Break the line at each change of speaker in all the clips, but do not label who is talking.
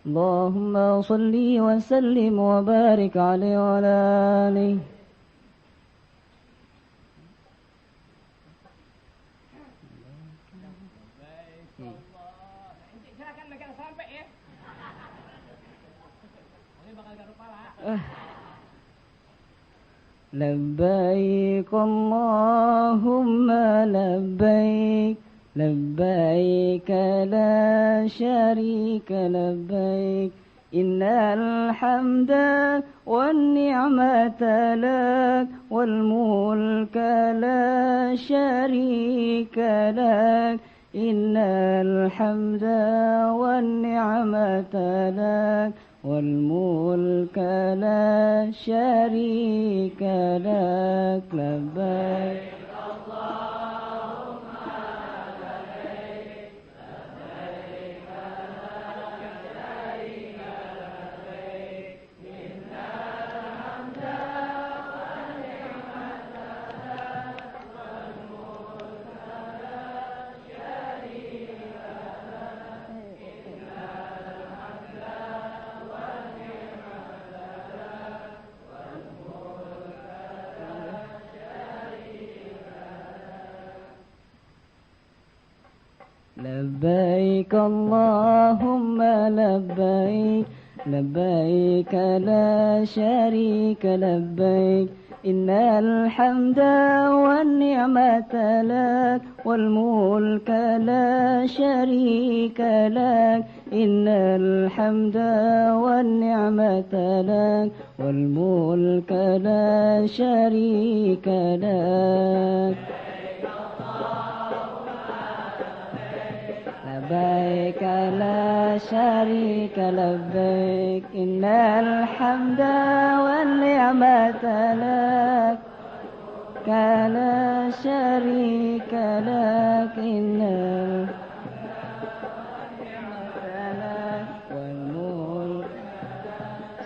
اللهم صل وسلم وبارك عليه وعلى آله. لبيك اللهم لبيك لبيك لا شريك لبيك إن الحمد والنعمة لك والملك لا شريك لك إن الحمد والنعمة لك والملك لا شريك لك لبيك لبيك اللهم لبيك لبيك لا شريك لبيك إن الحمد والنعمة لك والملك لا شريك لك إن الحمد والنعمة لك والملك لا شريك لك لبيك لا شريك لبيك إن الحمد والنعمة لك لا شريك لك إن والملك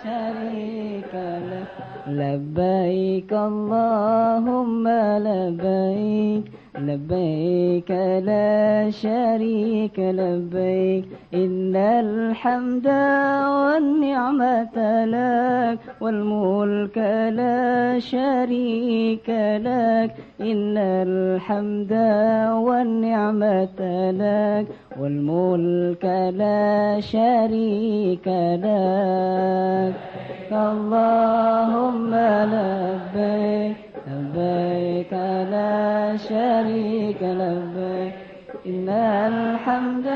شريك لك لبيك اللهم لبيك لبيك لا شريك لبيك إن الحمد والنعمة لك والملك لا شريك لك إن الحمد والنعمة لك والملك لا شريك لك اللهم لبيك لبيك لا شريك لبيك إن الحمد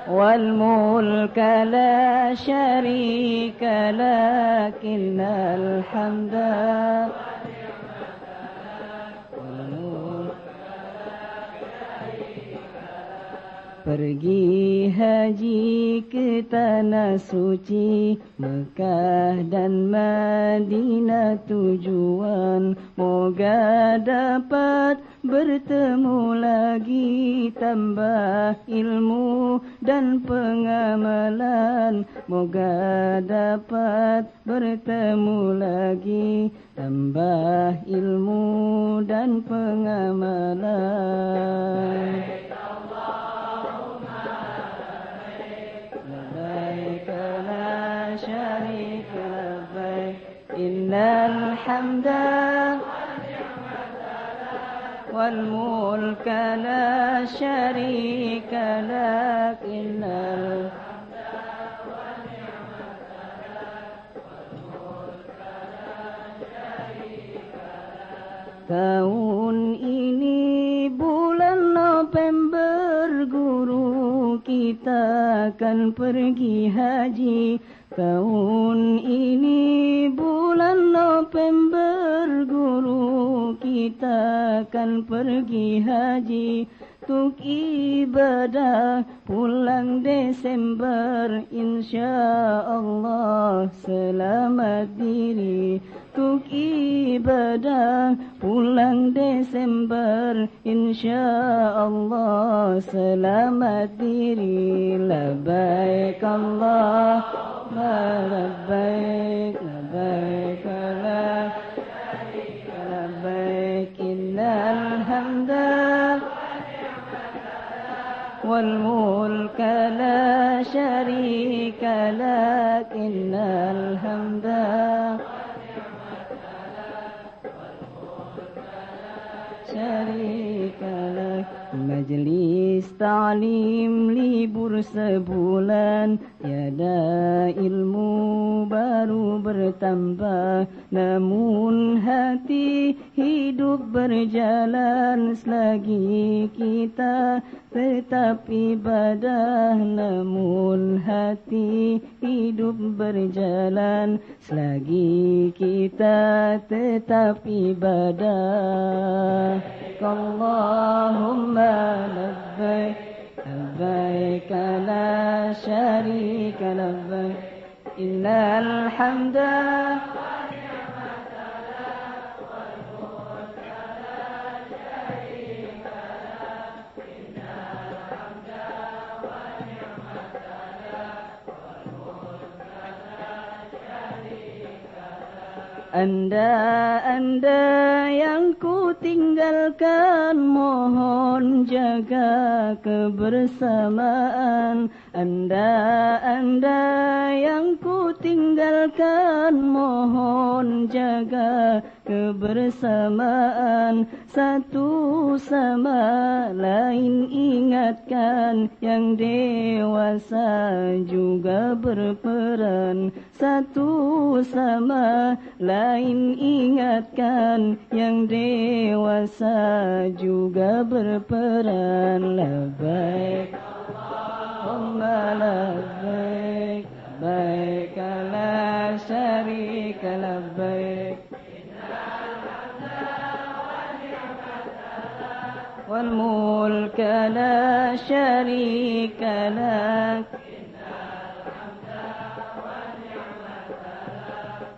والملك لا شريك لك إن الحمد Pergi haji ke tanah suci Mekah dan Madinah tujuan Moga dapat bertemu lagi Tambah ilmu dan pengamalan Moga dapat bertemu lagi Tambah ilmu dan pengamalan شريك لبيك إن الحمد والملك لا شريك لك إن الحمد والنعمة لك والملك لا شريك لك Tahun ini bulan November guru kita akan pergi haji Tahun ini bulan November guru kita akan pergi haji Untuk ibadah pulang Desember InsyaAllah selamat diri Untuk ibadah pulang Desember InsyaAllah selamat diri Labbaik Allah labbaik labbaik la syarika labbaik innal hamda والملك لا شريك لك إن الحمد شريك لك. Majlis ta'lim libur sebulan, tiada ilmu baru bertambah, namun hati hidup berjalan selagi kita tetap ibadah. Namun hati hidup berjalan selagi kita tetap ibadah. Allahumma labbaik labbaik la syarika labbaik innal hamda Anda yang ku tinggalkan, mohon jaga kebersamaan. Anda yang ku tinggalkan, mohon jaga kebersamaan. Satu sama lain ingatkan, yang dewasa juga berperan. Satu sama lain ingatkan, yang dewasa juga berperan. Labbaik Allahumma labbaik labbaik la syarika labbaik wal mulka la syarika lak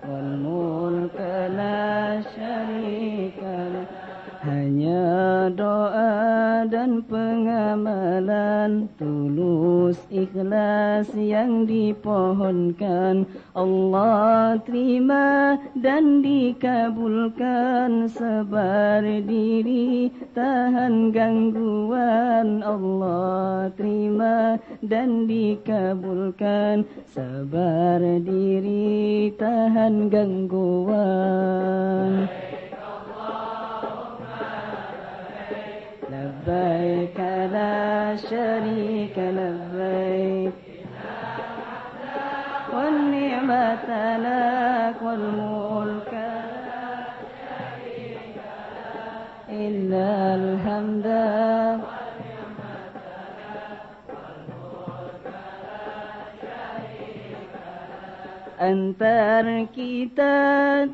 wal mulka la syarika lak. Hanya doa dan pengamalan tulus ikhlas yang dipohonkan, Allah terima dan dikabulkan. Sabar diri tahan gangguan, Allah terima dan dikabulkan. Sabar diri tahan gangguan. Labbaik la syarika labbaik wal ni'mata lak wal mulka innal hamda antar kita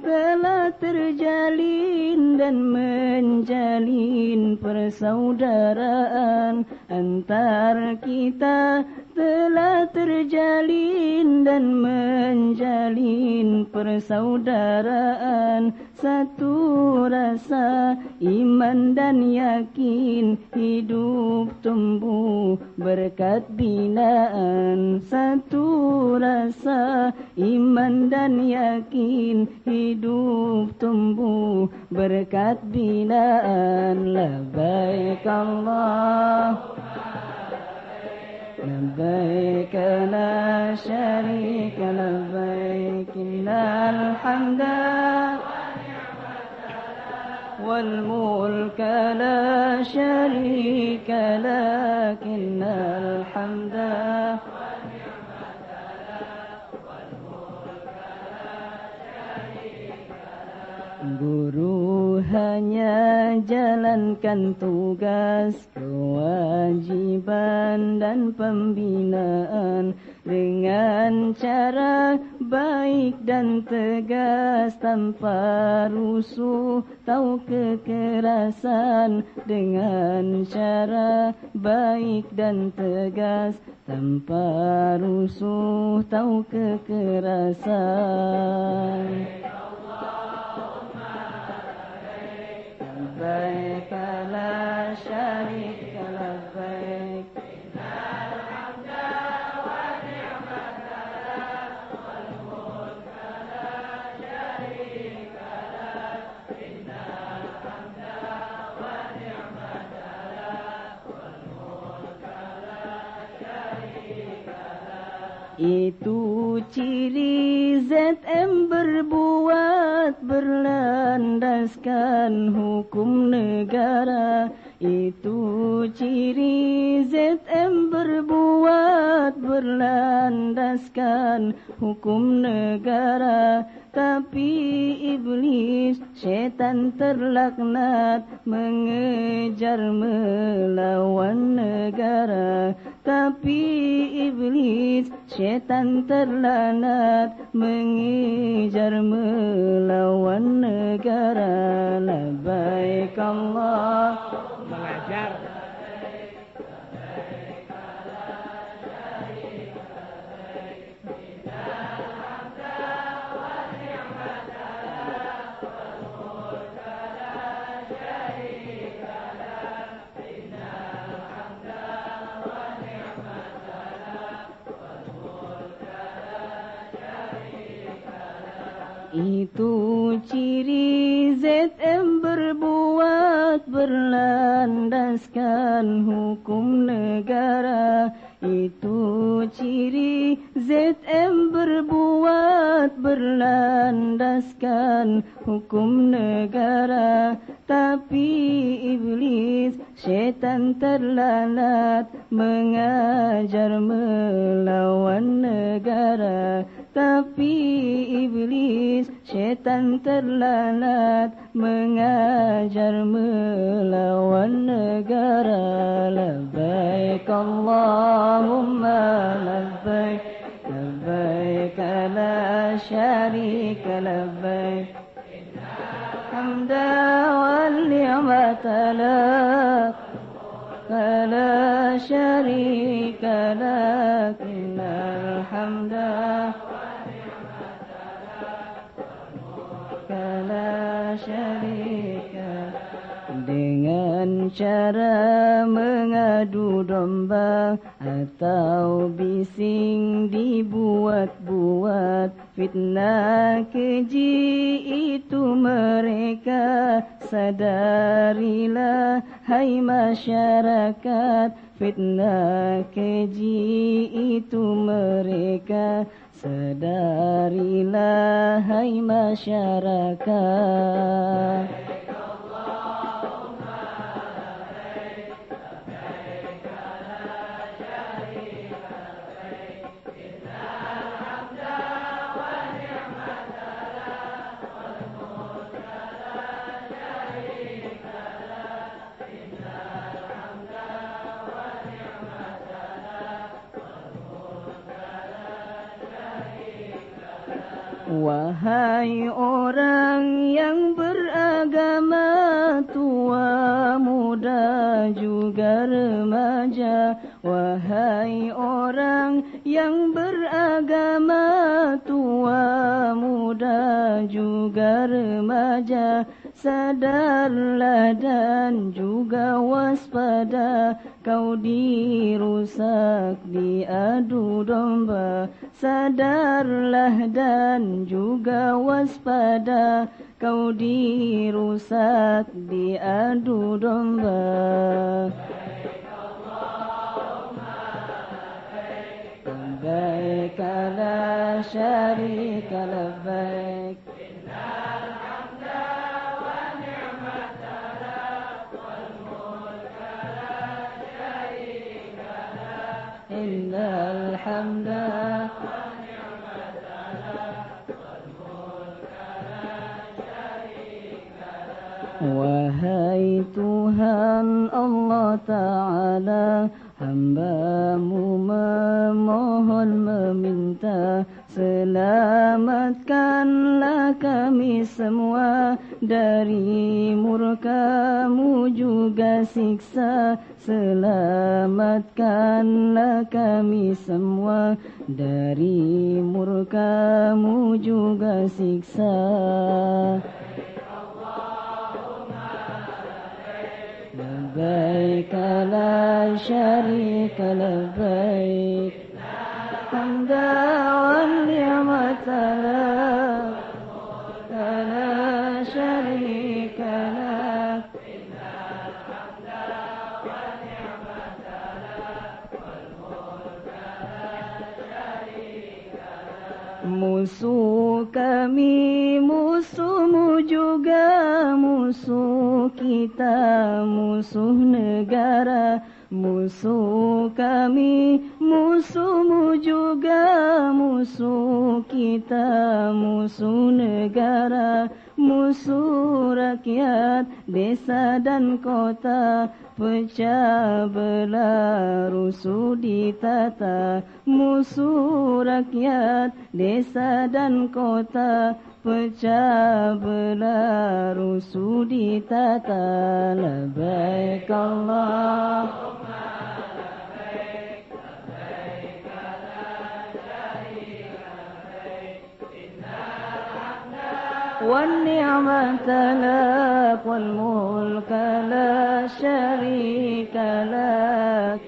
telah terjalin dan menjalin persaudaraan. Antar kita telah terjalin dan menjalin persaudaraan. Satu rasa iman dan yakin, hidup tumbuh berkat binaan. Satu rasa iman dan yakin, hidup tumbuh berkat binaan. Labbaik Allah labbaik la syarika labbaik innal hamda wal mulka la syarika lak innal hamda Guru hanya jalankan tugas, kewajiban dan pembinaan dengan cara baik dan tegas, tanpa rusuh atau kekerasan. Dengan cara baik dan tegas, tanpa rusuh atau kekerasan. Labbaik la syarika labbaik innal hamda wan ni'mata lak wal mulka la syarika lak innal hamda wan ni'mata lak wal mulka la Itu ciri ZM berbuat berlandaskan hukum negara. Itu ciri ZM berbuat berlandaskan hukum negara. Tapi iblis setan terlaknat mengejar melawan negara. Tapi iblis setan terlaknat mengejar melawan negara. Labbaik Allah mengajar. Itu ciri ZM berbuat berlandaskan hukum negara. Itu ciri ZM berbuat berlandaskan hukum negara. Tapi iblis setan terlalat mengajar melawan negara. Tapi iblis setan terlalat mengajar melawan negara. Labbaik Allahumma labbaik, labbaik la syarika labbaik, hamda wal ni'mata lak, la syarika lak, innal hamda la syarika. Dengan cara mengadu domba atau bising dibuat-buat, fitnah keji itu mereka. Sadarilah hai masyarakat, fitnah keji itu mereka. Sadarilah hai masyarakat. Wahai orang yang beragama, tua, muda, juga remaja. Wahai orang yang beragama, tua, muda, juga remaja. Sadarlah dan juga waspada, kau dirusak diadu domba. Sadarlah dan juga waspada, kau dirusak diadu domba. Labbaik la syarika labbaik, innal hamda. Wahai Tuhan Allah Ta'ala, hamba-Mu memohon meminta, selamatkanlah kami semua dari murka-Mu juga siksa. Selamatkanlah kami semua dari murka-Mu juga siksa. Labbaik la syarika labbaik, hamda wal ni'mata lak, la syarika lak. Musuh kami, musuhmu juga musuh kita, musuh negara. Musuh kami, musuhmu juga musuh kita, musuh negara. Musuh rakyat, desa dan kota, pecah belah, rusuh ditata. Musuh rakyat, desa dan kota, pecah belah, rusuh ditata. Labbaik Allahumma labbaik, labbaik la syarika labbaik, innal hamda wan ni'mata lak wal mulka la syarika lak.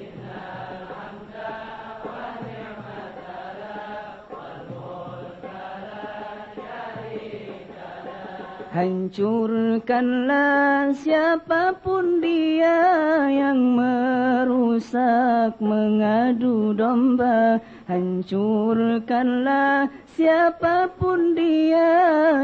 Hancurkanlah siapapun dia yang merusak, mengadu domba. Hancurkanlah siapapun dia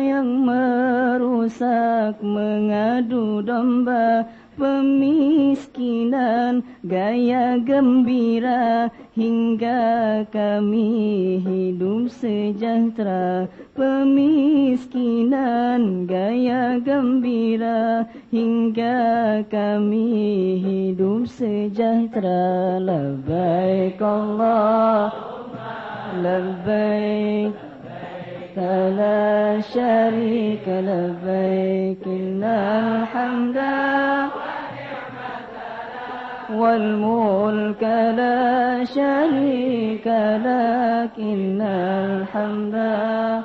yang merusak, mengadu domba. Pemiskinan gaya gembira hingga kami hidup sejahtera. Pemiskinan gaya gembira hingga kami hidup sejahtera. Labbaik Allahumma labbaik, la syarika labbaik, innal hamda wal mulka la syarika lak, innal hamda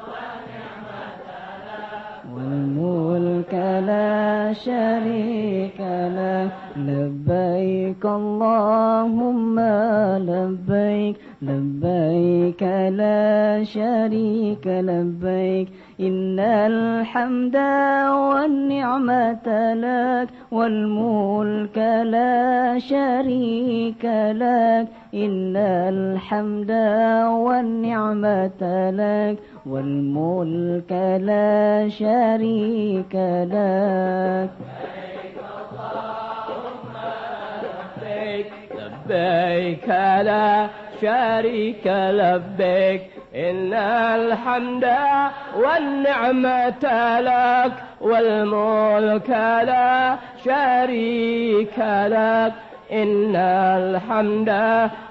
wal mulka la syarika lak. Labbaik Allahumma labbaik, labbaik la syarika labbaik, innal hamda wan ni'mata lak wal mulka la syarika lak, innal hamda wan ni'mata lak wal mulka la syarika lak.
لبيك لا شريك لبيك إن الحمد والنعمة لك والملك لا شريك لك إن الحمد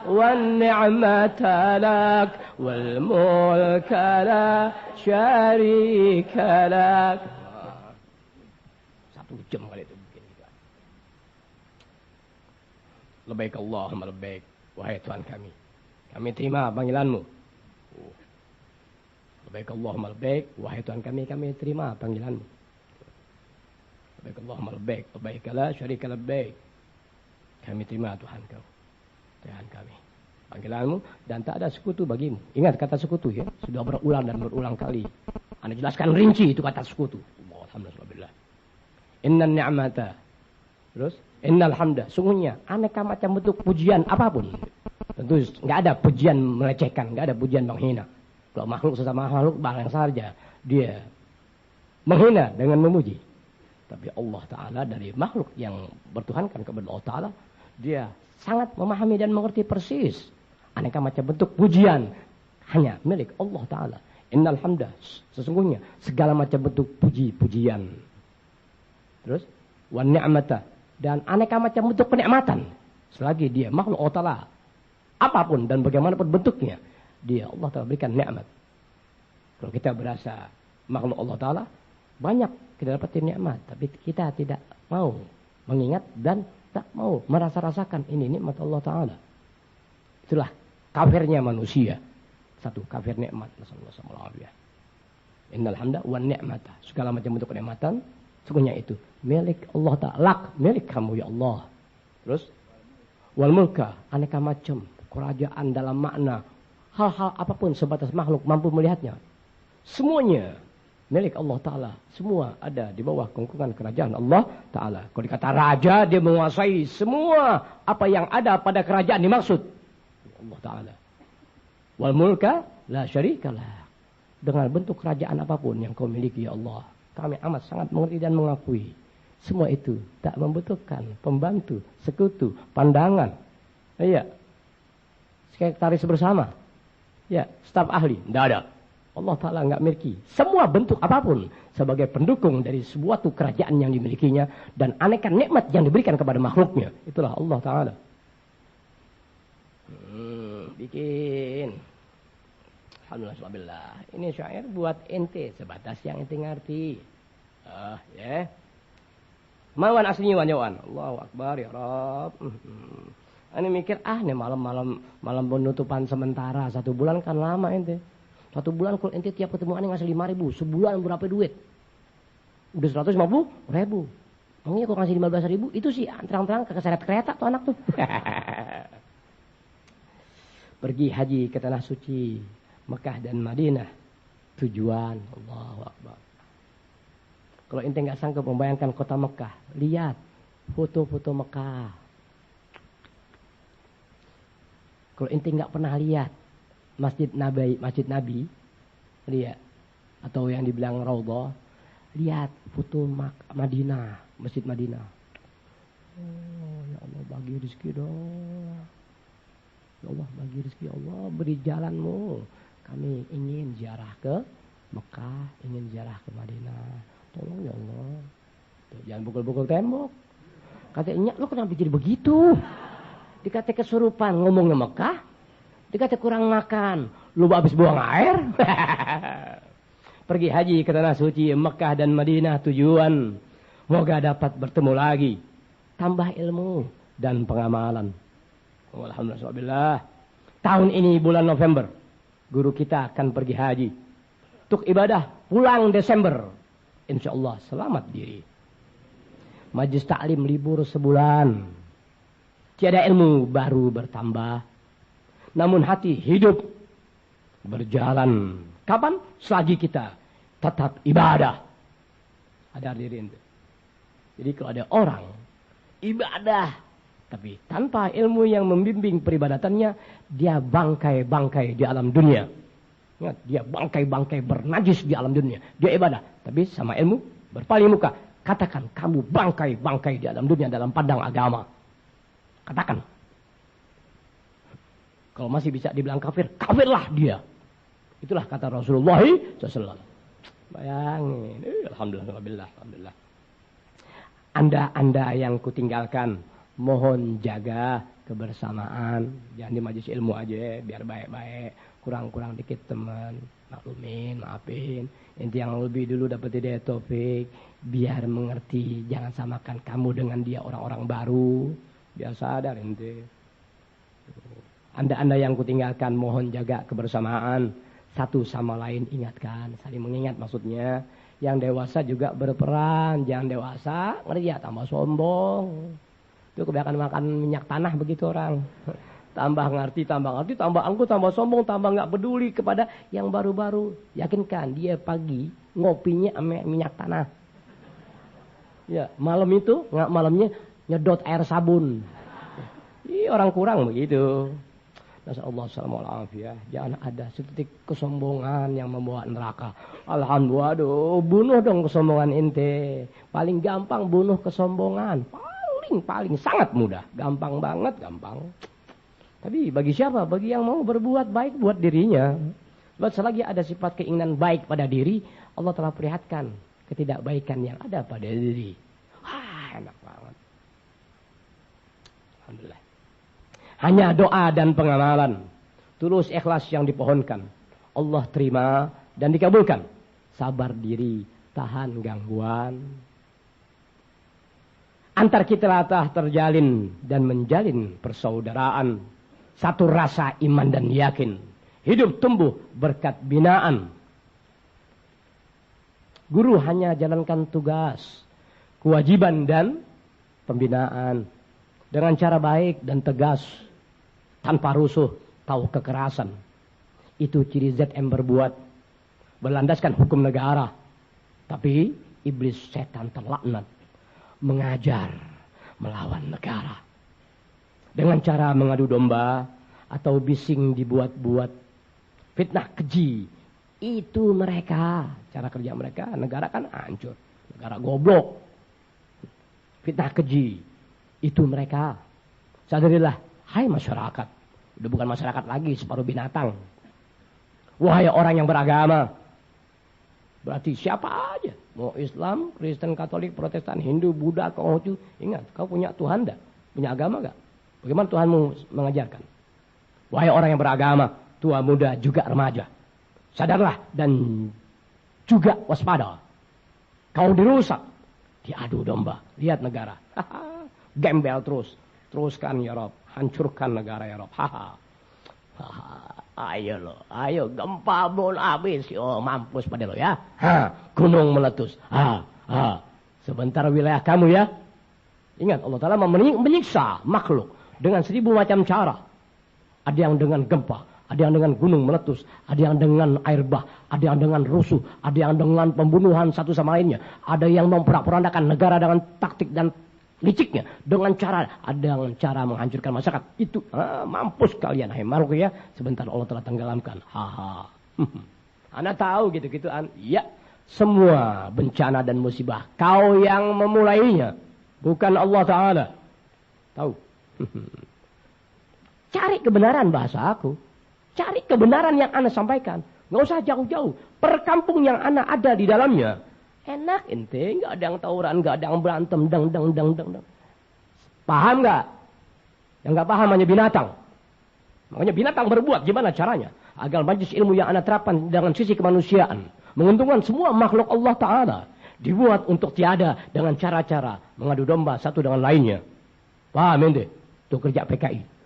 والنعمة لك والملك لا شريك لك. Satu jam kali itu. Labbaik Allahumma labbaik, wahai Tuhan kami terima panggilanmu. Labbaik Allahumma labbaik, wahai Tuhan kami terima panggilanmu. Labbaik Allahumma labbaik, labbaik la syarika labbaik, kami terima Tuhan kami panggilanmu dan tak ada sekutu bagimu. Ingat kata sekutu ya, sudah berulang dan berulang kali. Anda jelaskan rinci itu kata sekutu. Alhamdulillah. Innan ni'mata, terus innal hamda, sungguhnya aneka macam bentuk pujian apapun. Tentu enggak ada pujian melecehkan, enggak ada pujian menghina. Kalau makhluk sesama makhluk barang saja dia menghina dengan memuji. Tapi Allah Ta'ala dari makhluk yang bertuhankan kepada Allah Ta'ala, dia sangat memahami dan mengerti persis aneka macam bentuk pujian hanya milik Allah Ta'ala. Innal hamda, sesungguhnya segala macam bentuk puji-pujian. Terus wan ni'mata, dan aneka macam bentuk kenikmatan. Selagi dia makhluk Allah Ta'ala, apapun dan bagaimanapun bentuknya, dia Allah Ta'ala berikan nikmat. Kalau kita berasa makhluk Allah Ta'ala, banyak kita dapatin nikmat, tapi kita tidak mau mengingat dan tak mau merasa-rasakan ini nikmat Allah Ta'ala. Itulah kafirnya manusia. Satu, kafir nikmat. Nasallallahu alaihi. Innal hamda wan ni'mata, segala macam bentuk kenikmatan sungguhnya itu milik Allah Ta'ala, milik kamu ya Allah. Terus wal mulka, aneka macam kerajaan dalam makna hal-hal apapun sebatas makhluk mampu melihatnya, semuanya milik Allah Ta'ala. Semua ada di bawah kungkungan kerajaan Allah Ta'ala. Kalau dikata raja, dia menguasai semua apa yang ada pada kerajaan dimaksud Allah Ta'ala. Wal mulka la syarikalah, dengan bentuk kerajaan apapun yang kau miliki ya Allah. Kami amat sangat mengerti dan mengakui. Semua itu tak membutuhkan pembantu, sekutu, pandangan. Iya. Sekretaris bersama. Ya, staf ahli. Tidak ada. Allah Ta'ala nggak miliki semua bentuk apapun sebagai pendukung dari sebuah kerajaan yang dimilikinya dan aneka nikmat yang diberikan kepada makhluknya. Itulah Allah Ta'ala. Bikin. Alhamdulillah. Ini syair buat ente sebatas yang ente ngerti. Ya. Mawan aslinya wanyawan. Allahu Akbar ya Rabb. Ini mikir nih malam penutupan sementara 1 bulan kan lama ente. 1 bulan kalau ente tiap ketemu aneh ngasih 5.000, sebulan berapa duit? Udah 150.000. Emangnya kok ngasih 15.000? Itu sih terang-terang keseret kereta tuh anak tuh. Pergi haji ke tanah suci Mekah dan Madinah. Tujuan Allahu Akbar. Kalau ente nggak sanggup membayangkan kota Mekah, lihat foto-foto Mekah. Kalau ente nggak pernah lihat Masjid Nabi, lihat atau yang dibilang Raudhah, lihat foto Madinah, Masjid Madinah. Oh, ya Allah bagi rezeki dong. Ya Allah bagi rezeki, Allah beri jalanmu. Kami ingin ziarah ke Mekah, ingin ziarah ke Madinah. Tolong ya Allah. Tuh, jangan pukul-pukul tembok. Katanya, lo kenapa jadi begitu? Dikata kesurupan ngomongnya Mekah, dikata kurang makan, lu habis buang air. Pergi haji ke tanah suci Mekah dan Madinah tujuan moga dapat bertemu lagi, tambah ilmu dan pengamalan. Alhamdulillah. Tahun ini bulan November guru kita akan pergi haji untuk ibadah, pulang Desember insyaallah selamat diri. Majelis taklim libur sebulan. Tiada ilmu baru bertambah, namun hati hidup berjalan. Kapan? Selagi kita tetap ibadah. Ada diri itu. Jadi kalau ada orang ibadah, tapi tanpa ilmu yang membimbing peribadatannya, dia bangkai-bangkai di alam dunia. Ingat, dia bangkai-bangkai bernajis di alam dunia. Dia ibadah, tapi sama ilmu berpaling muka. Katakan kamu bangkai-bangkai di alam dunia dalam pandang agama. Katakan. Kalau masih bisa dibilang kafir, kafirlah dia. Itulah kata Rasulullah SAW. Bayangin. Alhamdulillah. Anda yang kutinggalkan, mohon jaga kebersamaan. Jangan di majelis ilmu aja, biar baik-baik. Kurang-kurang dikit teman. Maklumin, maafin. Inti yang lebih dulu dapat hidayah taufik. Biar mengerti. Jangan samakan kamu dengan dia orang-orang baru. Biar sadar ente. Anda yang kutinggalkan, mohon jaga kebersamaan. Satu sama lain ingatkan. Saling mengingat maksudnya. Yang dewasa juga berperan. Jangan dewasa, ngerti ya, tambah sombong. Itu kebanyakan makan minyak tanah begitu orang. Tambah ngerti, tambah angkuh, tambah sombong, tambah nggak peduli kepada yang baru-baru. Yakinkan dia pagi ngopinya sama minyak tanah. Ya, malamnya nyedot air sabun. Orang kurang begitu. Nasallallahu alaihi wasallam. Jangan ada setitik kesombongan yang membawa neraka. Alhamdulillah, bunuh dong kesombongan ente. Paling gampang bunuh kesombongan. Paling sangat mudah. Gampang banget, gampang. Tapi bagi siapa? Bagi yang mau berbuat baik buat dirinya. Sebab selagi ada sifat keinginan baik pada diri, Allah telah perlihatkan ketidakbaikan yang ada pada diri. Enak banget. Alhamdulillah. Hanya doa dan pengamalan, tulus ikhlas yang dipohonkan, Allah terima dan dikabulkan. Sabar diri, tahan gangguan. Antar kita telah terjalin dan menjalin persaudaraan. Satu rasa iman dan yakin. Hidup tumbuh berkat binaan. Guru hanya jalankan tugas, kewajiban dan pembinaan. Dengan cara baik dan tegas. Tanpa rusuh, tahu kekerasan. Itu ciri ZM berbuat. Berlandaskan hukum negara. Tapi iblis setan terlaknat. Mengajar melawan negara. Dengan cara mengadu domba. Atau bising dibuat-buat. Fitnah keji Itu mereka. Cara kerja mereka, negara kan hancur. Negara goblok. Fitnah keji. Itu mereka. Sadarilah, hai masyarakat. Udah bukan masyarakat lagi, separuh binatang. Wahai orang yang beragama. Berarti siapa aja. Mau Islam, Kristen, Katolik, Protestan, Hindu, Buddha, Konghucu. Ingat, kau punya Tuhan enggak? Punya agama enggak? Bagaimana Tuhanmu mengajarkan? Wahai orang yang beragama, tua, muda, juga remaja. Sadarlah dan juga waspada. Kau dirusak. Diadu domba. Lihat negara. Gembel terus. Teruskan ya Rob. Hancurkan negara ya Rob. Ayo lo. Ayo gempa bol habis. Oh mampus pada lo ya. Gunung meletus. Sebentar wilayah kamu ya. Ingat Allah Ta'ala menyiksa makhluk. Dengan 1000 macam cara. Ada yang dengan gempa. Ada yang dengan gunung meletus. Ada yang dengan air bah. Ada yang dengan rusuh. Ada yang dengan pembunuhan satu sama lainnya. Ada yang memporak-porandakan negara dengan taktik dan liciknya. Dengan cara menghancurkan masyarakat. Itu mampus kalian. Hai makhluk ya. Sebentar Allah telah tenggelamkan. Anda tahu gitu-gitu. Ya. Semua bencana dan musibah. Kau yang memulainya. Bukan Allah Ta'ala. Tahu. Cari kebenaran bahasa aku. Cari kebenaran yang Anda sampaikan. Nggak usah jauh-jauh. Perkampung yang Anda ada di dalamnya. Enak ente. Nggak ada yang tawuran. Nggak ada yang berantem. Dang. Paham nggak? Yang nggak paham hanya binatang. Makanya binatang berbuat. Gimana caranya? Agar majlis ilmu yang Anda terapkan dengan sisi kemanusiaan. Menguntungkan semua makhluk Allah Ta'ala. Dibuat untuk tiada dengan cara-cara mengadu domba satu dengan lainnya. Paham ente? Itu kerja PKI.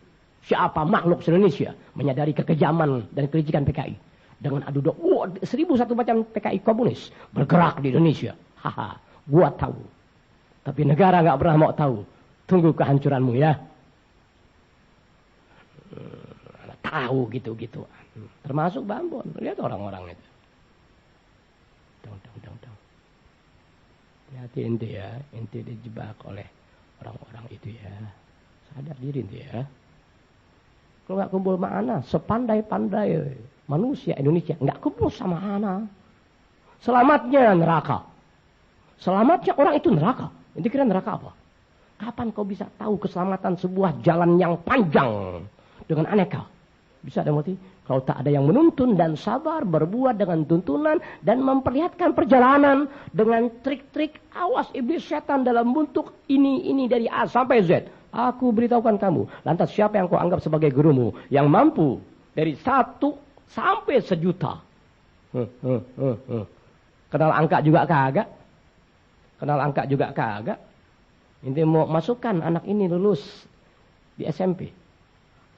Siapa makhluk se-Indonesia menyadari kekejaman dan kelicikan PKI. Dengan adu domba. 1001 macam PKI komunis bergerak di Indonesia. Gua tahu. Tapi negara gak pernah mau tahu. Tunggu kehancuranmu ya. Tahu gitu-gitu. Termasuk Bambon. Lihat orang-orang itu. Dang. Hati ente ya. Ente dijebak oleh orang-orang itu ya. Sadar diri ente ya. Kalau nggak kumpul sama Ana, sepandai-pandai manusia Indonesia nggak kumpul sama Ana. Selamatnya neraka. Selamatnya orang itu neraka. Ini kira neraka apa? Kapan kau bisa tahu keselamatan sebuah jalan yang panjang dengan aneka? Bisa ada mati. Kalau tak ada yang menuntun dan sabar berbuat dengan tuntunan dan memperlihatkan perjalanan dengan trik-trik awas iblis setan dalam bentuk ini dari A sampai Z. Aku beritahukan kamu. Lantas siapa yang kau anggap sebagai gurumu yang mampu dari 1 sampai 1.000.000? Kenal angka juga kagak? Ini mau masukkan anak ini lulus di SMP.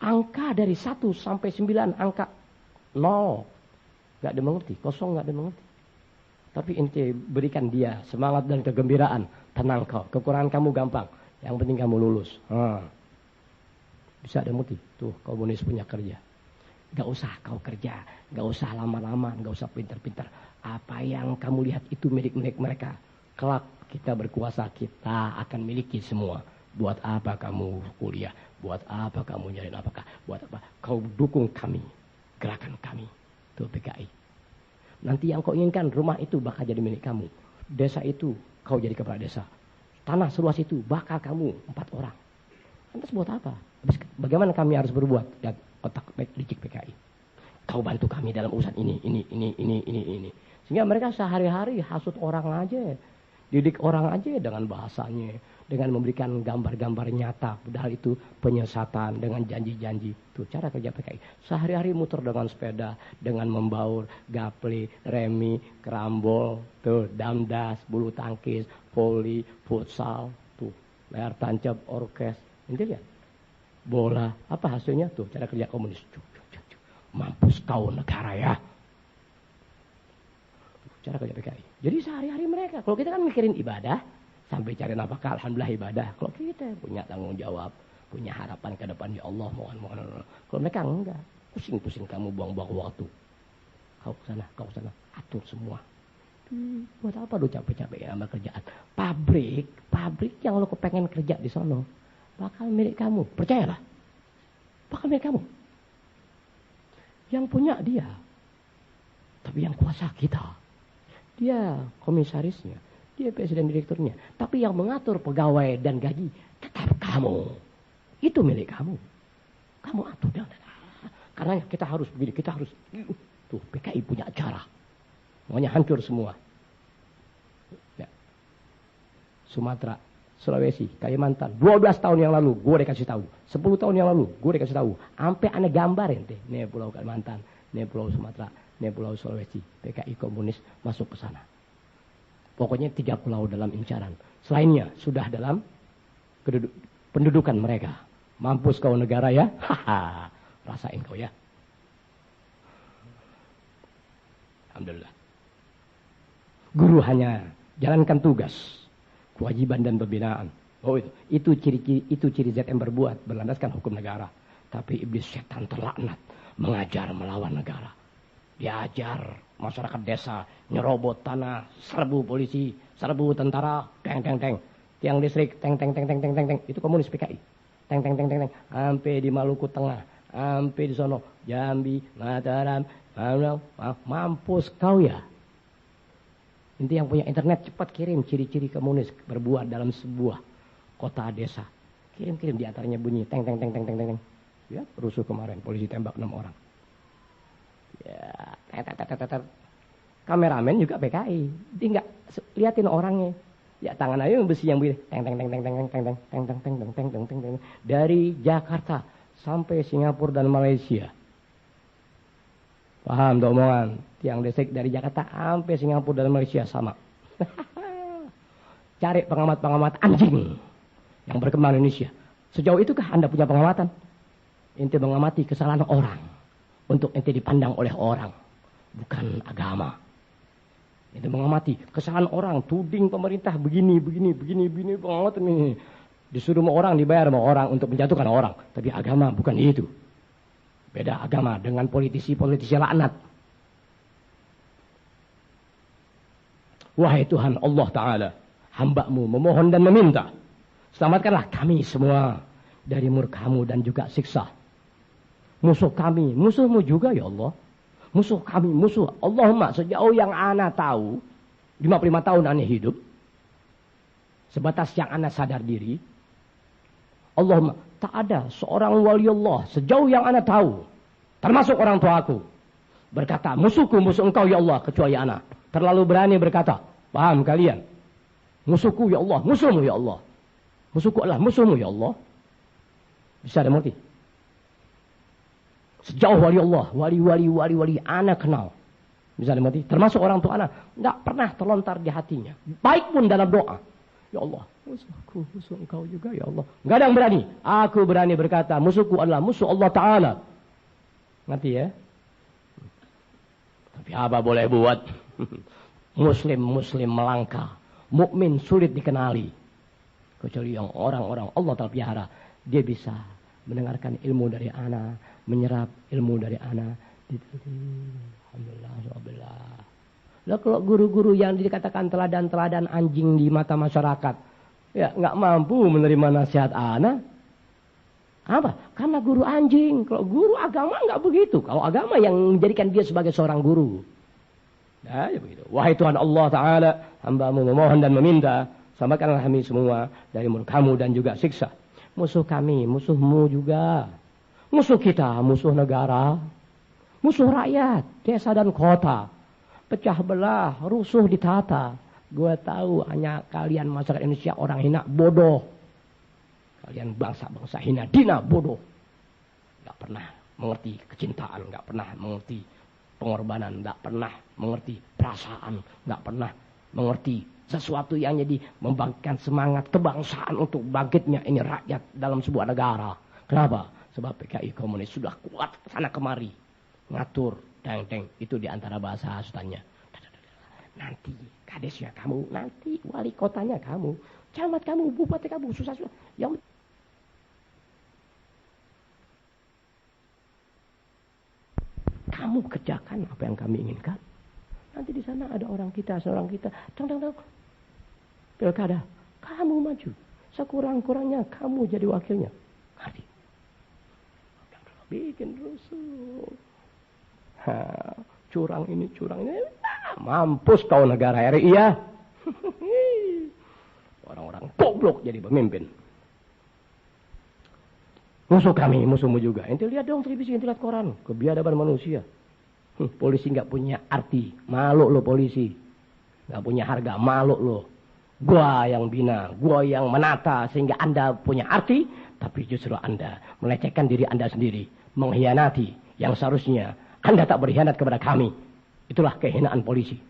Angka dari 1 sampai 9, angka 0. Gak ada mengerti, kosong gak ada mengerti. Tapi inti berikan dia semangat dan kegembiraan. Tenang kau, kekurangan kamu gampang. Yang penting kamu lulus. Bisa ada mengerti. Tuh, komunis punya kerja. Gak usah kau kerja. Gak usah lama-lama, gak usah pintar-pintar. Apa yang kamu lihat itu milik-milik mereka. Kelak kita berkuasa, kita akan miliki semua. Buat apa kamu kuliah? Buat apa kamu nyari apakah? Buat apa? Kau dukung kami. Gerakan kami. Tuh PKI. Nanti yang kau inginkan, rumah itu bakal jadi milik kamu. Desa itu, kau jadi kepala desa. Tanah seluas itu, bakal kamu 4 orang. Lantas buat apa? Bagaimana kami harus berbuat? Dan otak licik PKI. Kau bantu kami dalam urusan ini. Sehingga mereka sehari-hari hasut orang aja. Didik orang aja dengan bahasanya. Dengan memberikan gambar-gambar nyata. Padahal itu penyesatan dengan janji-janji. Itu cara kerja PKI. Sehari-hari muter dengan sepeda. Dengan membaur, gaple, remi, kerambol, tuh, damdas, bulu tangkis, voli, futsal, tuh, layar tancap, orkes. Ini lihat. Bola. Apa hasilnya? Tuh, cara kerja komunis. Mampus kau negara ya. Cara kerja PKI. Jadi sehari-hari mereka. Kalau kita kan mikirin ibadah. Sampai cari nafkah, alhamdulillah ibadah. Kalau kita punya tanggung jawab, punya harapan ke depan, ya Allah, mohon. Kalau mereka enggak, pusing-pusing kamu buang-buang waktu. Kau ke sana, atur semua. Buat apa lu capek-capek sama kerjaan? Pabrik yang lu kepengen kerja di sono, bakal milik kamu. Percayalah, bakal milik kamu. Yang punya dia. Tapi yang kuasa kita. Dia komisarisnya, dia presiden direkturnya. Tapi yang mengatur pegawai dan gaji tetap kamu. Itu milik kamu. Kamu atur. Karena kita harus begini, kita harus. Tuh, PKI punya acara. Maunya hancur semua. Ya. Sumatera, Sulawesi, Kalimantan. 12 tahun yang lalu gue dikasih tahu. 10 tahun yang lalu gue dikasih tahu. Sampai aneh gambar ente. Nih pulau Kalimantan, nih pulau Sumatera, nih pulau Sulawesi. PKI komunis masuk ke sana. Pokoknya 3 pulau dalam incaran. Selainnya sudah dalam pendudukan mereka. Mampus kau negara ya. Haha. Rasain kau ya. Alhamdulillah. Guru hanya jalankan tugas, kewajiban dan pembinaan. Oh itu ciri ZM berbuat berlandaskan hukum negara. Tapi iblis setan terlaknat mengajar melawan negara. Diajar masyarakat desa nyerobot tanah, serbu polisi, serbu tentara, teng. Tiang listrik, teng. Itu komunis PKI. Teng. Sampai di Maluku Tengah, sampai di sono Jambi, Mataram, mampus kau ya. Inti yang punya internet cepat kirim ciri-ciri komunis berbuat dalam sebuah kota desa. Kirim di antaranya bunyi teng. Ya, rusuh kemarin polisi tembak 6 orang. Ya, kameramen juga PKI. Dia enggak liatin orangnya. Ya tangan aja besi yang begini. Teng. Dari Jakarta sampai Singapura dan Malaysia. Paham tuh omongan? Tiang listrik dari Jakarta sampai Singapura dan Malaysia sama. Cari pengamat-pengamat anjing yang berkembang di Indonesia. Sejauh itukah Anda punya pengamatan? Ente mengamati kesalahan orang untuk ente dipandang oleh orang, bukan agama. Ente mengamati kesalahan orang, tuding pemerintah begini, pengamatan ini. Disuruh sama orang, dibayar sama orang untuk menjatuhkan orang. Tapi agama bukan itu. Beda agama dengan politisi laknat. Wahai Tuhan Allah Ta'ala, hamba-Mu memohon dan meminta, selamatkanlah kami semua dari murka-Mu dan juga siksa. Musuh kami, musuh-Mu juga ya Allah. Musuh kami, musuh. Allahumma sejauh yang ana tahu, 55 tahun ana hidup, sebatas yang ana sadar diri, Allahumma tak ada seorang wali Allah sejauh yang ana tahu, termasuk orang tua aku, berkata musuhku musuh engkau ya Allah, kecuali ana. Terlalu berani berkata, paham kalian? Musuhku ya Allah, musuhmu ya Allah. Musuhku adalah musuhmu ya Allah. Bisa ada mengerti? Sejauh wali Allah, wali ana kenal. Bisa dimengerti? Termasuk orang tua ana, enggak pernah terlontar di hatinya. Baik pun dalam doa. Ya Allah, musuhku, musuh engkau juga ya Allah. Enggak ada yang berani. Aku berani berkata, musuhku adalah musuh Allah Ta'ala. Ngerti ya? Tapi apa boleh buat? Muslim melangkah. Mukmin sulit dikenali. Kecuali yang orang-orang Allah Ta'ala pelihara. Dia bisa mendengarkan ilmu dari ana, menyerap ilmu dari ana. Alhamdulillah. Lah kalau guru-guru yang dikatakan teladan-teladan anjing di mata masyarakat, ya nggak mampu menerima nasihat ana. Apa? Karena guru anjing. Kalau guru agama nggak begitu. Kalau agama yang menjadikan dia sebagai seorang guru. Nah, ya begitu. Wahai Tuhan Allah Ta'ala, hamba-Mu memohon dan meminta, selamatkanlah kami semua dari murka-Mu dan juga siksa. Musuh kami, musuh-Mu juga. Musuh kita, musuh negara. Musuh rakyat, desa dan kota. Pecah belah, rusuh ditata. Gue tahu hanya kalian masyarakat Indonesia orang hina, bodoh. Kalian bangsa-bangsa hina, dina, bodoh. Gak pernah mengerti kecintaan, gak pernah mengerti pengorbanan, gak pernah mengerti perasaan, gak pernah mengerti sesuatu yang jadi membangkitkan semangat kebangsaan untuk bangkitnya ini rakyat dalam sebuah negara. Kenapa? Sebab PKI komunis sudah kuat sana kemari. Ngatur, teng, itu diantara bahasa hasutannya. Nanti kadesnya kamu, nanti wali kotanya kamu, camat kamu, bupati kamu, susah. Yang kamu kerjakan apa yang kami inginkan. Nanti di sana ada orang kita, seorang kita. Tang. Pilkada, kamu maju. Sekurang-kurangnya kamu jadi wakilnya. Ngerti? Bikin rusuh. curang ini. Mampus kau negara RI ya. Orang-orang goblok jadi pemimpin. Musuh kami, musuhmu juga. Ente lihat dong televisi, ente lihat koran. Kebiadaban manusia. Polisi nggak punya arti. Malu lo polisi. Nggak punya harga. Malu lo. Gua yang bina. Gua yang menata. Sehingga Anda punya arti. Tapi justru Anda melecehkan diri Anda sendiri. Mengkhianati. Yang seharusnya Anda tak berkhianat kepada kami. Itulah kehinaan polisi.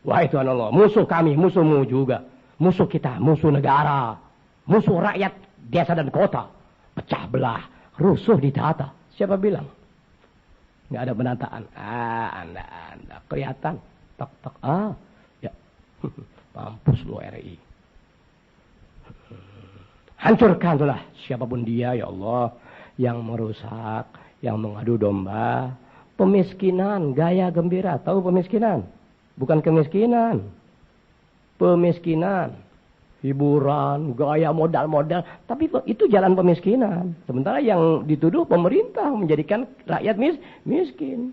Wahai Tuhan Allah. Musuh kami, musuhmu juga. Musuh kita, musuh negara. Musuh rakyat desa dan kota. Pecah belah. Rusuh ditata. Siapa bilang? Nggak ada penataan. Anda. Kelihatan. Tok. Ya. Mampus lu RI. Hancurkanlah siapapun dia, ya Allah. Yang merusak. Yang mengadu domba. Pemiskinan. Gaya gembira. Tahu pemiskinan? Bukan kemiskinan. Pemiskinan. Hiburan, gaya modal-modal. Tapi itu jalan pemiskinan. Sementara yang dituduh pemerintah menjadikan rakyat miskin.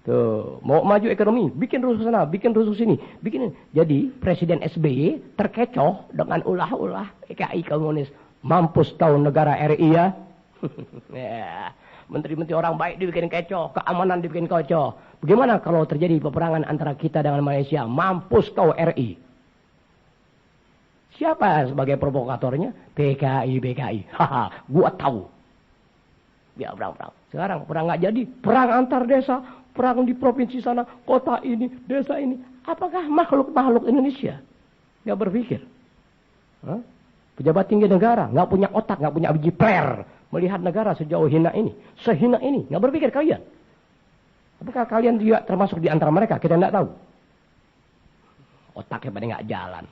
Tuh, mau maju ekonomi, bikin rusuh sana, bikin rusuh sini, bikin. Jadi Presiden SBY terkecoh dengan ulah-ulah PKI komunis. Mampus tahu negara RI ya. Ya. Menteri-menteri orang baik dibikin kecoh, keamanan dibikin kecoh. Bagaimana kalau terjadi peperangan antara kita dengan Malaysia? Mampus kau RI. Siapa sebagai provokatornya? PKI. Haha, gua tahu. Ya perang. Sekarang perang nggak jadi. Perang antar desa, perang di provinsi sana, kota ini, desa ini. Apakah makhluk Indonesia nggak berpikir? Hah? Pejabat tinggi negara nggak punya otak, nggak punya biji pler melihat negara sejauh sehina ini, nggak berpikir kalian? Apakah kalian juga termasuk di antara mereka? Kita nggak tahu. Otaknya pada nggak jalan.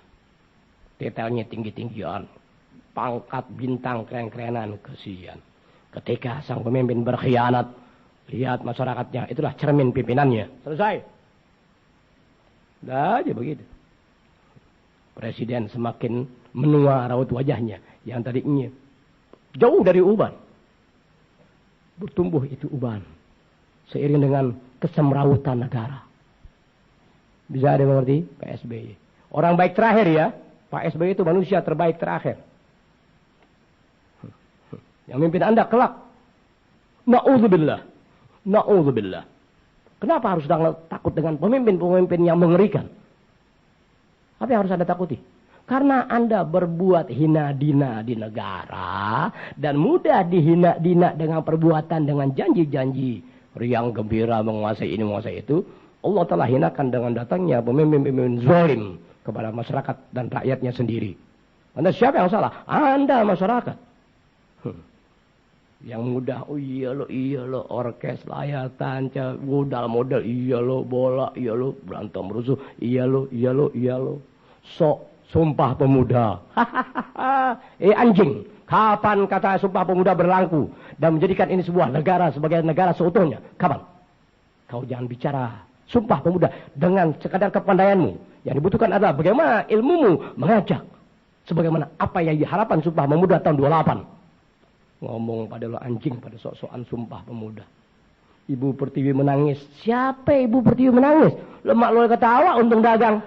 Detailnya tinggi-tinggian. Pangkat bintang keren-kerenan. Kesian. Ketika sang pemimpin berkhianat. Lihat masyarakatnya. Itulah cermin pimpinannya. Selesai. Dah aja begitu. Presiden semakin menua raut wajahnya. Yang tadinya jauh dari uban. Bertumbuh itu uban. Seiring dengan kesemrawutan negara. Bisa ada mengerti? Pak SBY. Orang baik terakhir ya. Pak SBY itu manusia terbaik terakhir. Yang mimpin Anda kelak. Na'udzubillah. Kenapa harus takut dengan pemimpin-pemimpin yang mengerikan? Apa yang harus Anda takuti? Karena Anda berbuat hina-dina di negara. Dan mudah dihina-dina dengan perbuatan, dengan janji-janji. Riang gembira menguasai ini, menguasai itu. Allah telah hinakan dengan datangnya pemimpin-pemimpin zalim kepada masyarakat dan rakyatnya sendiri. Anda siapa yang salah? Anda masyarakat. Yang mudah, iya lo, orkes, layar, tancap, modal, iya lo, bola, iya lo, berantem rusuh, iya lo. Sok, sumpah pemuda. Anjing, kapan kata sumpah pemuda berlaku dan menjadikan ini sebuah negara sebagai negara seutuhnya? Kapan? Kau jangan bicara sumpah pemuda dengan sekadar kepandaianmu. Yang dibutuhkan adalah bagaimana ilmumu mengajak. Sebagaimana apa yang diharapkan sumpah pemuda tahun 28. Ngomong pada lo anjing pada sok-sokan sumpah pemuda. Ibu Pertiwi menangis. Siapa Ibu Pertiwi menangis? Lemak lo ketawa untung dagang.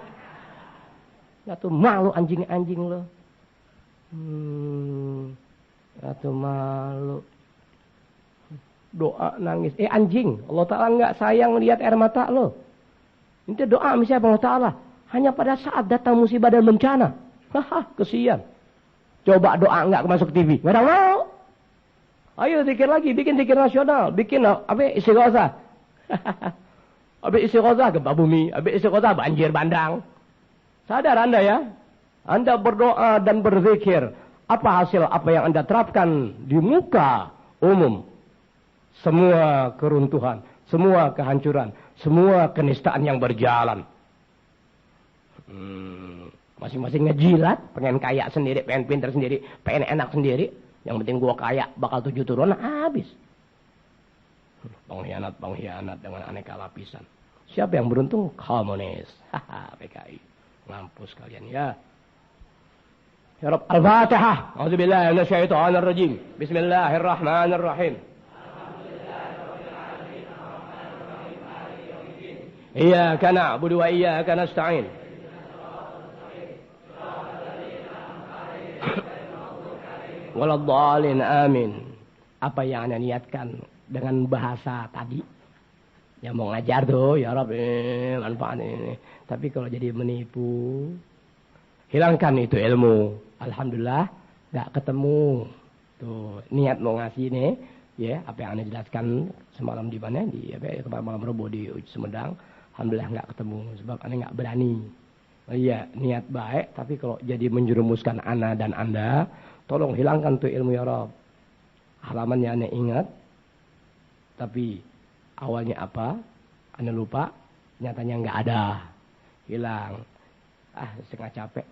Gak tuh malu anjing-anjing lo. Gak tuh malu. Doa nangis. Anjing. Allah Ta'ala gak sayang lihat air mata lo. Ini doa misalnya Allah Ta'ala. Hanya pada saat datang musibah dan bencana. Kesian. Coba doa enggak masuk TV. Enggak mau. Ayo zikir lagi. Bikin zikir nasional. Bikin istighosah. Habis istighosah gempa bumi. Habis istighosah banjir bandang. Sadar Anda ya. Anda berdoa dan berzikir. Apa hasil apa yang Anda terapkan di muka umum. Semua keruntuhan. Semua kehancuran. Semua kenistaan yang berjalan. Masing-masing ngejilat, pengen kaya sendiri, pengen pintar sendiri, pengen enak sendiri. Yang penting gua kaya, bakal 7 turunan habis. Pengkhianat dengan aneka lapisan. Siapa yang beruntung? Komunis. PKI. Ngampus kalian ya. Ya Rabb, Al-Fatihah. A'udzubillahi minasyaitonir rajim. Bismillahirrahmanirrahim. Iyyaka na'budu wa iyyaka nasta'in. Waladhdallin amin. Apa yang Anda niatkan dengan bahasa tadi? Yang mau ngajar tuh, ya Rabb, manfaat ini. Tapi kalau jadi menipu, hilangkan itu ilmu. Alhamdulillah, nggak ketemu. Tuh, niat mau ngasih nih, ya, apa yang Anda jelaskan semalam di mana? Kemarin malam Rebo di Sumedang. Alhamdulillah nggak ketemu, sebab Anda nggak berani. Oh, iya, niat baik, tapi kalau jadi menjerumuskan Anda dan Anda, tolong hilangkan tuh ilmu, ya Rabb. Halamannya Anda ingat, tapi awalnya apa? Anda lupa, nyatanya nggak ada. Hilang. Setengah capek.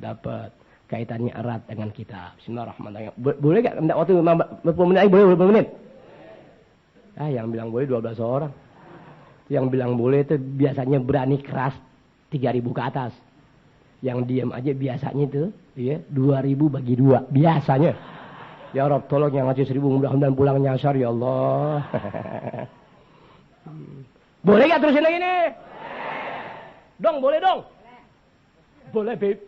Dapat. Kaitannya erat dengan kita. Bismillahirrahmanirrahim. Boleh nggak? Waktu 50 menit lagi, boleh 50 menit? Yang bilang boleh 12 orang. Yang bilang boleh itu biasanya berani keras 3.000 ke atas. Yang diam aja biasanya itu, ya, 2.000 bagi 2. Biasanya. Ya Rabb, tolong yang ngaji 1.000 mudah-mudahan pulang nyasar, ya Allah. Boleh gak terusin lagi nih? Dong, boleh dong? Boleh, Beb.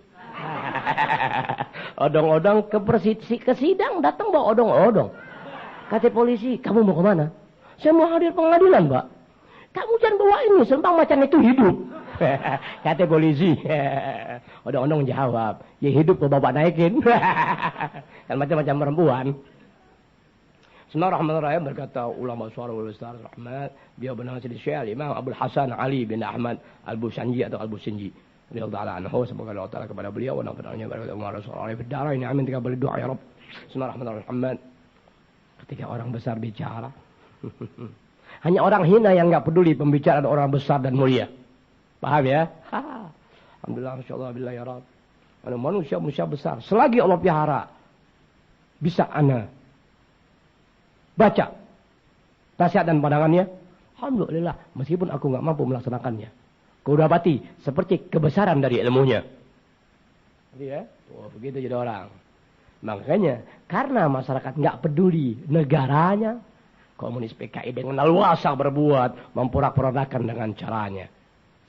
Odong-odong ke sidang, datang bawa odong-odong. Kata polisi, kamu mau kemana? Saya mau hadir pengadilan, Mbak. Kamu jangan bawa ini, sembang macan itu hidup. Kata polisi. Odong-odong jawab, ya hidup kok bapak naikin. Kan macam-macam perempuan. Bismillahirrahmanirrahim, berkata ulama suara ulustad rahmat, dia bernama Syekh Imam Abdul Hasan Ali bin Ahmad Al-Busanji atau Al-Businji. Radhiyallahu ta'ala anhu, semoga Allah Ta'ala kepada beliau wa nafa'ana berkata Umar Rasulullah bidara ini amin, tiga berdoa ya Rabb. Bismillahirrahmanirrahim. Ketika orang besar bicara, hanya orang hina yang enggak peduli pembicaraan orang besar dan mulia. Paham ya? Alhamdulillah, masyaallah, billah ya Rabb. Manusia besar, selagi Allah pelihara, bisa ana baca nasihat dan pandangannya, alhamdulillah, meskipun aku nggak mampu melaksanakannya. Kau dapati seperti kebesaran dari ilmunya. Jadi ya, begitu jadi orang. Makanya karena masyarakat nggak peduli negaranya, komunis PKI dengan leluasa berbuat, memporak-porandakan dengan caranya.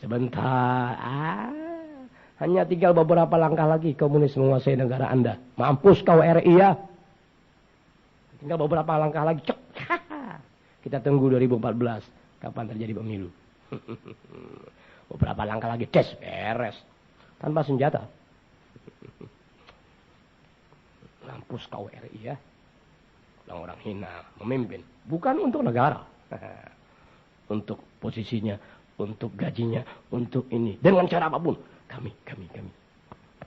Sebentar, hanya tinggal beberapa langkah lagi komunis menguasai negara Anda. Mampus kau RI ya. Tinggal beberapa langkah lagi. Cek. Kita tunggu 2014. Kapan terjadi pemilu. Beberapa langkah lagi. Des, beres. Tanpa senjata. Mampus kau RI ya. Orang-orang hina. Memimpin. Bukan untuk negara. Untuk posisinya. Untuk gajinya. Untuk ini. Dengan cara apapun. Kami.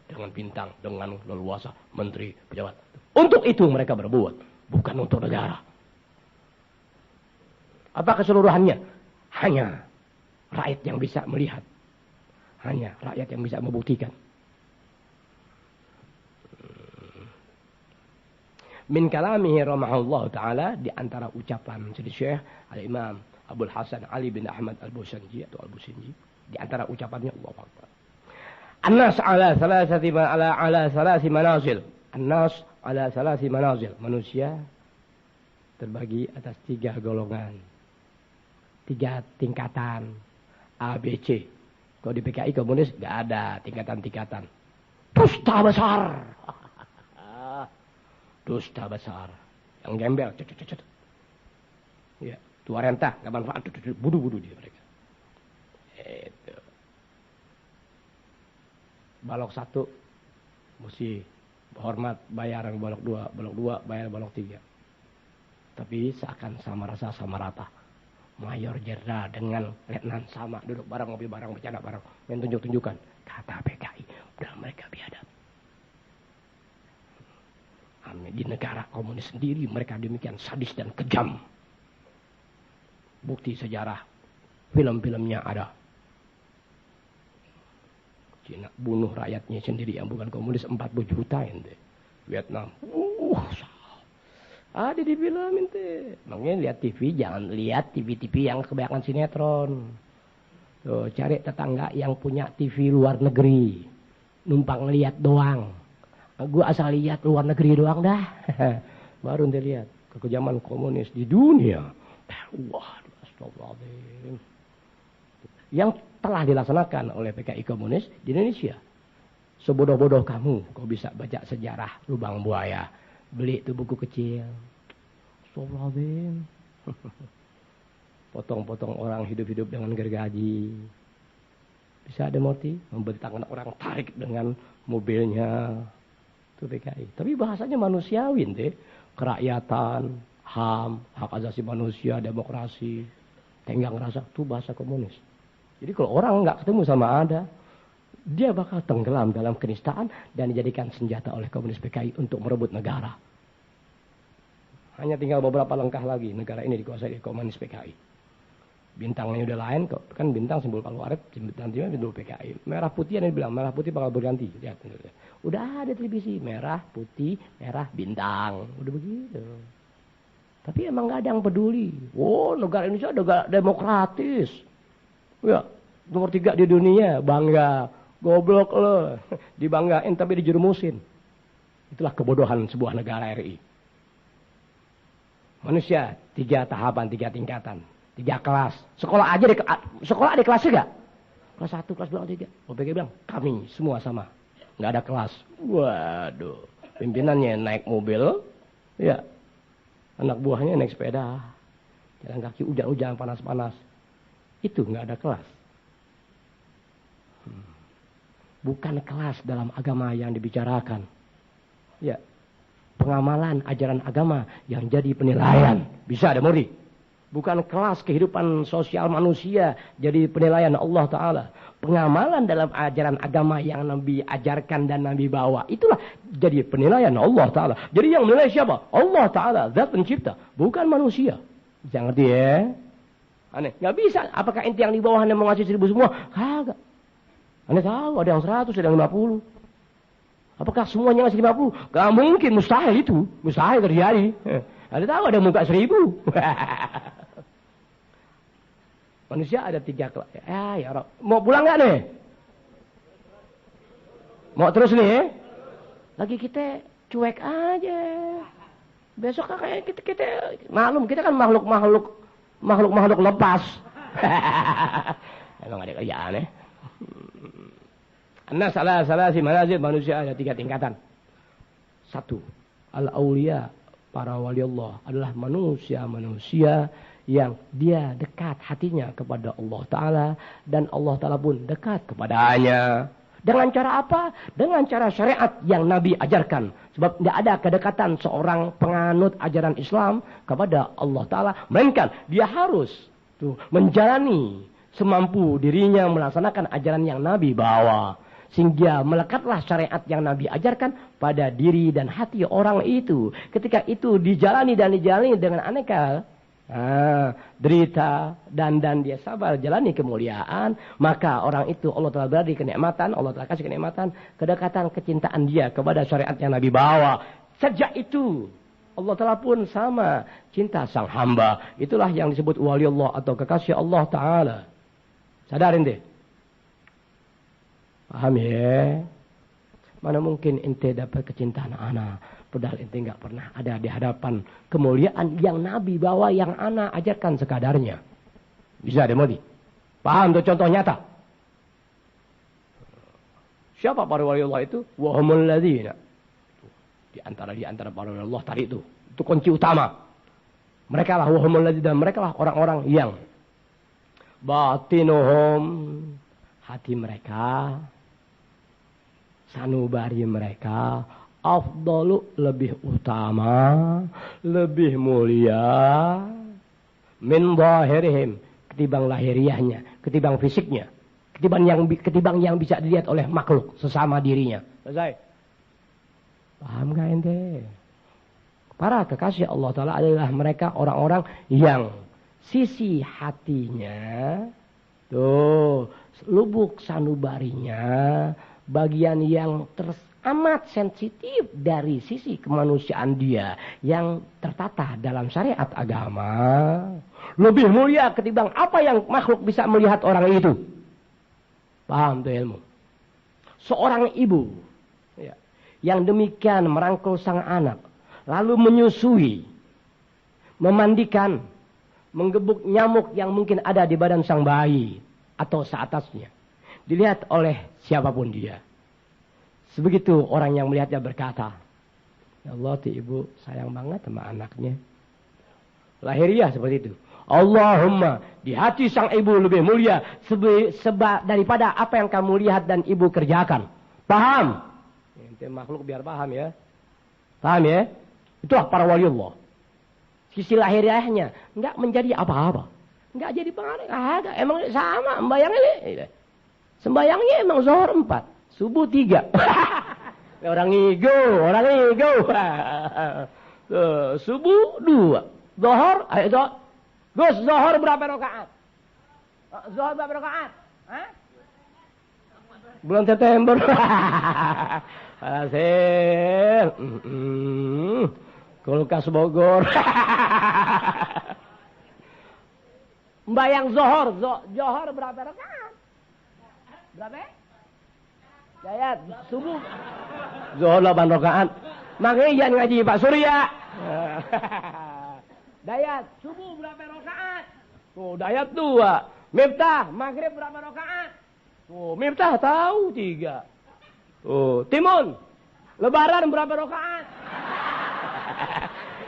Dengan bintang. Dengan leluasa. Menteri. Pejabat. Untuk itu mereka berbuat. Bukan untuk negara. Apa keseluruhannya? Hanya rakyat yang bisa melihat. Hanya rakyat yang bisa membuktikan. Min kalamihi rahimahullah ta'ala, di antara ucapan Syekh Al-Imam Abdul Hasan Ali bin Ahmad Al-Busanji atau Al-Businji, di antara ucapannya Allahu Akbar. An-nas ala salasi manazil. An-nas ala salasi manazil. Manusia terbagi atas 3 golongan. 3 tingkatan. A, B, C. Kalau di PKI komunis gak ada tingkatan-tingkatan. Dusta besar. Dusta besar. Yang gembel. Ya, tua rentah. Gak manfaat. Budu-budu dia mereka. Itu. Balok 1 mesti hormat, bayar balok 2 bayar balok 3. Tapi seakan sama rasa sama rata. Mayor jenderal dengan letnan sama, duduk bareng, ngopi bareng, bercanda bareng, main tunjuk-tunjukkan. Kata PKI, udah mereka biadab. Di negara komunis sendiri mereka demikian sadis dan kejam. Bukti sejarah, film-filmnya ada. Cina bunuh rakyatnya sendiri yang bukan komunis 40 juta ente. Vietnam. Ada di film ente. Makanya lihat TV, jangan lihat TV-TV yang kebanyakan sinetron. Tuh, cari tetangga yang punya TV luar negeri. Numpang lihat doang. Gue asal lihat luar negeri doang dah. Baru ente lihat kekejaman komunis di dunia. Wah, astagfirullahaladzim. yang telah dilaksanakan oleh PKI komunis di Indonesia. Sebodoh-bodoh kamu, kau bisa baca sejarah lubang buaya. Beli itu buku kecil. Astagfirullahaladzim. Potong-potong orang hidup-hidup dengan gergaji. Bisa ada moti, membentangkan orang tarik dengan mobilnya. Itu PKI. Tapi bahasanya manusiawi deh. Kerakyatan, HAM, hak asasi manusia, demokrasi, tenggang rasa, itu bahasa komunis. Jadi kalau orang nggak ketemu sama ada, dia bakal tenggelam dalam kenistaan dan dijadikan senjata oleh komunis PKI untuk merebut negara. Hanya tinggal beberapa langkah lagi negara ini dikuasai oleh komunis PKI. Bintangnya udah lain kok, kan bintang simbol Palu Arit, nantinya simbol PKI. Merah putih yang dibilang merah putih bakal berganti. Lihat, udah ada televisi merah putih merah bintang, udah begitu. Tapi emang nggak ada yang peduli. Oh, negara Indonesia negara demokratis. Ya, nomor 3 di dunia, bangga. Goblok lo, dibanggain tapi dijerumusin. Itulah kebodohan sebuah negara RI. Manusia 3 tahapan, 3 tingkatan, 3 kelas. Sekolah ada kelasnya gak? Kelas 1, kelas 2, 3. OPG bilang, kami semua sama. Nggak ada kelas. Waduh, pimpinannya naik mobil, ya. Anak buahnya naik sepeda, jalan kaki hujan-hujan panas-panas. Itu nggak ada kelas. Bukan kelas dalam agama yang dibicarakan. Ya, pengamalan ajaran agama yang jadi penilaian. Bisa ada muri. Bukan kelas kehidupan sosial manusia jadi penilaian Allah Ta'ala. Pengamalan dalam ajaran agama yang Nabi ajarkan dan Nabi bawa. Itulah jadi penilaian Allah Ta'ala. Jadi yang menilai siapa? Allah Ta'ala, zat pencipta. Bukan manusia. Jangan ngerti ya. Aneh. Nggak bisa. Apakah inti yang di bawah Anda mau ngasih 1000 semua? Kagak. Anda tahu ada yang 100, ada yang 50. Apakah semuanya ngasih 50? Gak mungkin. Mustahil itu. Mustahil terjadi. Anda tahu ada muka 1000. Manusia ada 3 kelas. Ya Rob. Mau pulang nggak nih? Mau terus nih? Lagi kita cuek aja. Besok kan kayak kita maklum, kita kan makhluk lepas. Emang ada kerjaan ya? Karena salah si manazil manusia ada 3 tingkatan. 1, al-auliya, para wali Allah adalah manusia yang dia dekat hatinya kepada Allah Ta'ala dan Allah Ta'ala pun dekat kepadanya. Dengan cara apa? Dengan cara syariat yang Nabi ajarkan. Sebab tidak ada kedekatan seorang penganut ajaran Islam kepada Allah Ta'ala. Melainkan dia harus menjalani semampu dirinya melaksanakan ajaran yang Nabi bawa. Sehingga melekatlah syariat yang Nabi ajarkan pada diri dan hati orang itu. Ketika itu dijalani dengan aneka derita dan dia sabar jalani kemuliaan, maka orang itu Allah telah beri kenikmatan, Allah telah kasih kenikmatan, kedekatan, kecintaan dia kepada syariat yang Nabi bawa. Sejak itu Allah Ta'ala pun sama cinta sang hamba. Itulah yang disebut wali Allah atau kekasih Allah Ta'ala. Sadarin deh. Paham ya? Mana mungkin ente dapat kecintaan anak, padahal ente nggak pernah ada di hadapan kemuliaan yang Nabi bawa, yang anak ajarkan sekadarnya. Bisa deh, Modi? Paham tuh contoh nyata? Siapa para wali Allah itu? Wahumul ladzina. Di antara para wali Allah tadi itu kunci utama. Mereka lah wahumul ladzina, mereka lah orang-orang yang batinuhum, hati mereka, sanubari mereka, afdalu, lebih utama, lebih mulia, min zahirihim, ketimbang lahiriahnya, ketimbang fisiknya, ketimbang yang bisa dilihat oleh makhluk sesama dirinya. Selesai. Paham gak ente? Para kekasih Allah Ta'ala adalah mereka orang-orang yang sisi hatinya, tuh, lubuk sanubarinya, bagian yang amat sensitif dari sisi kemanusiaan dia yang tertata dalam syariat agama lebih mulia ketimbang apa yang makhluk bisa melihat orang itu. Paham tuh ilmu? Seorang ibu ya, yang demikian merangkul sang anak, lalu menyusui, memandikan, menggebuk nyamuk yang mungkin ada di badan sang bayi. atau seatasnya. Dilihat oleh siapapun dia. Sebegitu orang yang melihatnya berkata, ya Allah, ibu sayang banget sama anaknya. Lahiriah seperti itu. Allahumma, di hati sang ibu lebih mulia daripada apa yang kamu lihat dan ibu kerjakan. Paham? Ente makhluk biar paham ya. Paham ya? Itulah para wali Allah. Sisi lahiriahnya enggak menjadi apa-apa. Enggak jadi pengaruh. Ada. Emang sama sembayangnya. Sembayangnya emang zuhur 4, subuh 3. Orang ego. Subuh 2. Zuhur, ayo Gus, zuhur berapa rakaat? Zuhur berapa rakaat? Hah? Bulan September. Hasil. Kulkas Bogor. Mbayang zuhur berapa rakaat? Berapa? Dayat, subuh. Zuhur 8 rakaat. Makanya jangan ngaji Pak Surya. Dayat, subuh berapa rakaat? Tuh, Dayat 2. Miftah, maghrib berapa rakaat? Tuh, Miftah tahu 3. Tuh, Timun, lebaran berapa rakaat?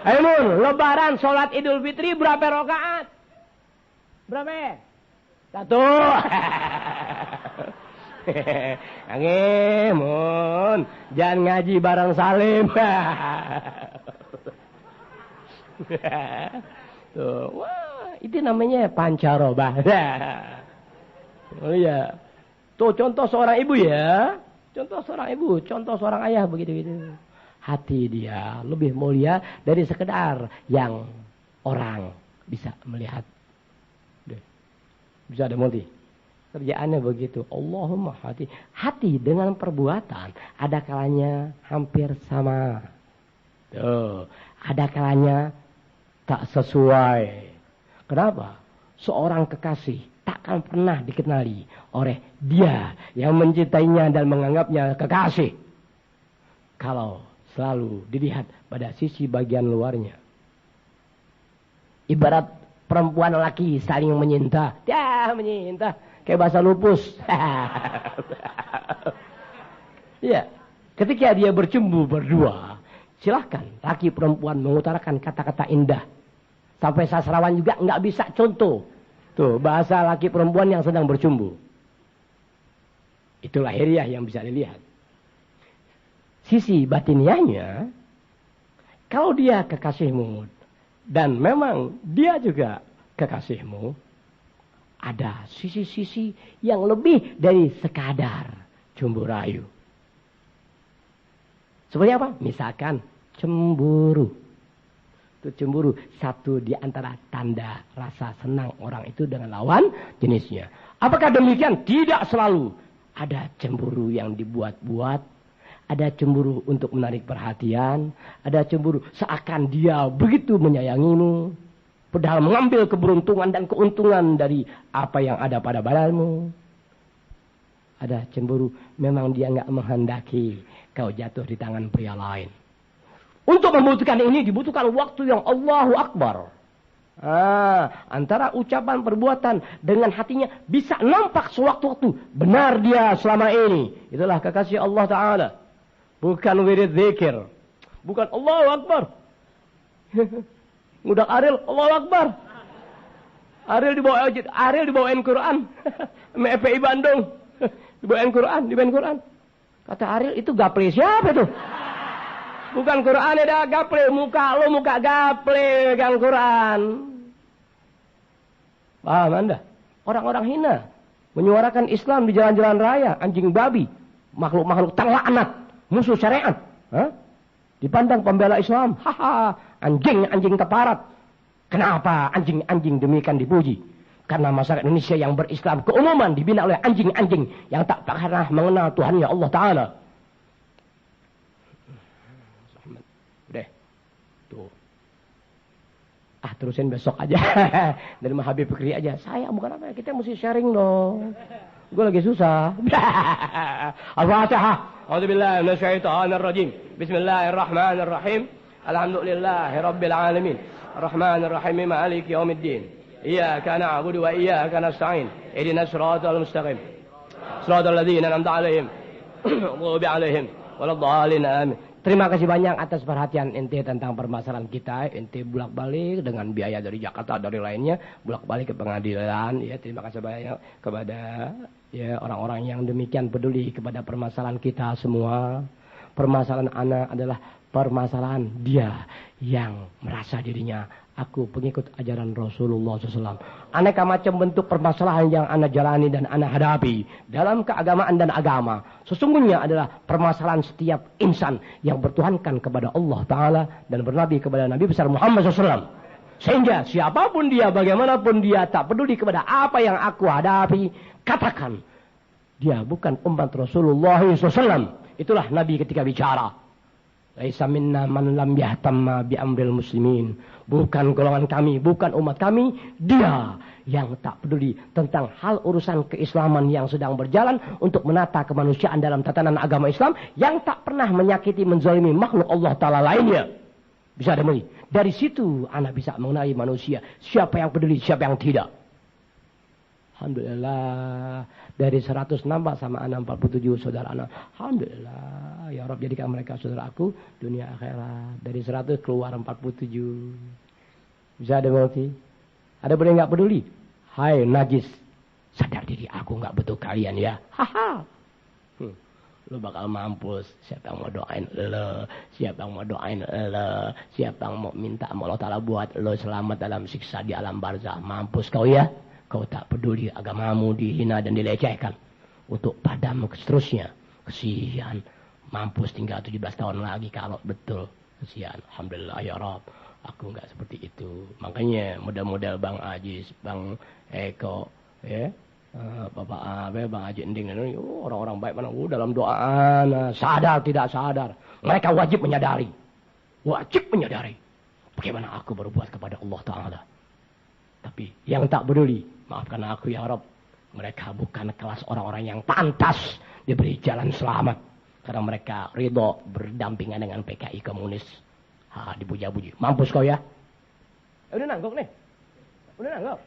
Timun, lebaran sholat Idul Fitri berapa rakaat? Berapa? 1. Mun, jangan ngaji bareng Salim. Tuh, wah, itu namanya pancaroba. Oh iya. Tuh contoh seorang ibu ya. Contoh seorang ibu, contoh seorang ayah begitu-gitu. Hati dia lebih mulia dari sekedar yang orang bisa melihat. Bisa ada multi. Kerjaannya begitu. Allahumma hati. Hati dengan perbuatan ada kalanya hampir sama. Tuh, ada kalanya tak sesuai. Kenapa? Seorang kekasih takkan pernah dikenali oleh dia yang mencintainya dan menganggapnya kekasih kalau selalu dilihat pada sisi bagian luarnya. Ibarat perempuan laki saling menyinta. Ya, menyinta. Kayak bahasa lupus. Ya, ketika dia bercumbu berdua, silahkan laki perempuan mengutarakan kata-kata indah. Sampai sastrawan juga nggak bisa contoh. Tuh, bahasa laki perempuan yang sedang bercumbu. Itu lahiriah yang bisa dilihat. Sisi batiniahnya, kalau dia kekasihmu, dan memang dia juga kekasihmu, ada sisi-sisi yang lebih dari sekadar cumbu rayu. Seperti apa? Misalkan cemburu. Itu cemburu satu di antara tanda rasa senang orang itu dengan lawan jenisnya. Apakah demikian? Tidak selalu. Ada cemburu yang dibuat-buat. Ada cemburu untuk menarik perhatian. Ada cemburu seakan dia begitu menyayangimu. Padahal mengambil keberuntungan dan keuntungan dari apa yang ada pada badanmu. Ada cemburu memang dia nggak menghendaki kau jatuh di tangan pria lain. Untuk membutuhkan ini dibutuhkan waktu yang Allahu Akbar. Antara ucapan perbuatan dengan hatinya bisa nampak sewaktu-waktu. Benar dia selama ini. Itulah kekasih Allah Ta'ala. Bukan wirid zikir. Bukan Allahu Akbar. Ngudak Ariel, Allahu Akbar. Ariel dibawain Quran. MFPI Bandung. Dibawain Quran. Kata Ariel, itu gaple siapa tuh? Bukan Quran, ada gaple. Muka gaple megang Quran. Paham Anda? Orang-orang hina menyuarakan Islam di jalan-jalan raya, anjing babi, makhluk-makhluk terlaknat, musuh syariat. Dipandang pembela Islam, anjing keparat. Kenapa anjing-anjing demikian dipuji? Karena masyarakat Indonesia yang berislam keumuman dibina oleh anjing-anjing yang tak pernah mengenal Tuhannya Allah Ta'ala. Udah. Tuh. Terusin besok aja. Dari Habib Fikri aja. Saya bukan apa, kita mesti sharing dong. Gue lagi susah. Al-Fatihah. A'udzubillahi minasyaitonir rajim. Bismillahirrahmanirrahim. Alhamdulillahirabbil alamin. Arrahmanirrahim. Maliki yaumiddin. Iyyaka na'budu wa iyyaka nasta'in. ihdinas siratal mustaqim. Siratal ladzina an'amta 'alaihim ghairil alaihim waladdallin. Amin. Terima kasih banyak atas perhatian ente tentang permasalahan kita. Ente bolak-balik dengan biaya dari Jakarta, dari lainnya, bolak-balik ke pengadilan. Ya, terima kasih banyak kepada ya orang-orang yang demikian peduli kepada permasalahan kita semua. Permasalahan anak adalah permasalahan dia yang merasa dirinya aku pengikut ajaran Rasulullah SAW. Aneka macam bentuk permasalahan yang anak jalani dan anak hadapi dalam keagamaan dan agama. Sesungguhnya adalah permasalahan setiap insan yang bertuhankan kepada Allah Ta'ala dan bernabi kepada Nabi besar Muhammad SAW. Sehingga siapapun dia, bagaimanapun dia, tak peduli kepada apa yang aku hadapi, katakan dia bukan umat Rasulullah SAW. Itulah Nabi ketika bicara. Laisa minna man lam yahtamma bi amril muslimin. Bukan golongan kami, bukan umat kami, dia yang tak peduli tentang hal urusan keislaman yang sedang berjalan untuk menata kemanusiaan dalam tatanan agama Islam, yang tak pernah menyakiti, menzalimi makhluk Allah Ta'ala lainnya. Bisa dimulai. Dari situ anak bisa mengenali manusia, siapa yang peduli, siapa yang tidak. Alhamdulillah, dari 100 nambah sama anak 47 saudara anak. Alhamdulillah, ya Rabb jadikan mereka saudara aku dunia akhirat. Dari 100 keluar 47. Bisa ada mengerti? Ada boleh nggak peduli? Hai najis, sadar diri aku nggak butuh kalian ya. Haha. Lu bakal mampus. Siapa yang mau doain lo? Siapa yang mau doain lo? Siapa yang mau minta Allah Ta'ala buat lo selamat dalam siksa di alam barzah? Mampus kau ya. Kau tak peduli agamamu dihina dan dilecehkan. Untuk padamu seterusnya. Kesian. Mampus tinggal 17 tahun lagi kalau betul. Kesian. Alhamdulillah ya Rabb. Aku enggak seperti itu. Makanya model-model Bang Ajis, Bang Eko, ya, Bapak Abe, Bang Haji Ending, orang-orang baik mana? Dalam doa, sadar tidak sadar. Mereka wajib menyadari. Wajib menyadari. Bagaimana aku berbuat kepada Allah Ta'ala. Tapi yang tak peduli, maafkan aku ya Rabb, mereka bukan kelas orang-orang yang pantas diberi jalan selamat. Karena mereka ridho berdampingan dengan PKI komunis. Dipuja-puji. Mampus kau ya. Udah nanggok nih. Udah nanggok.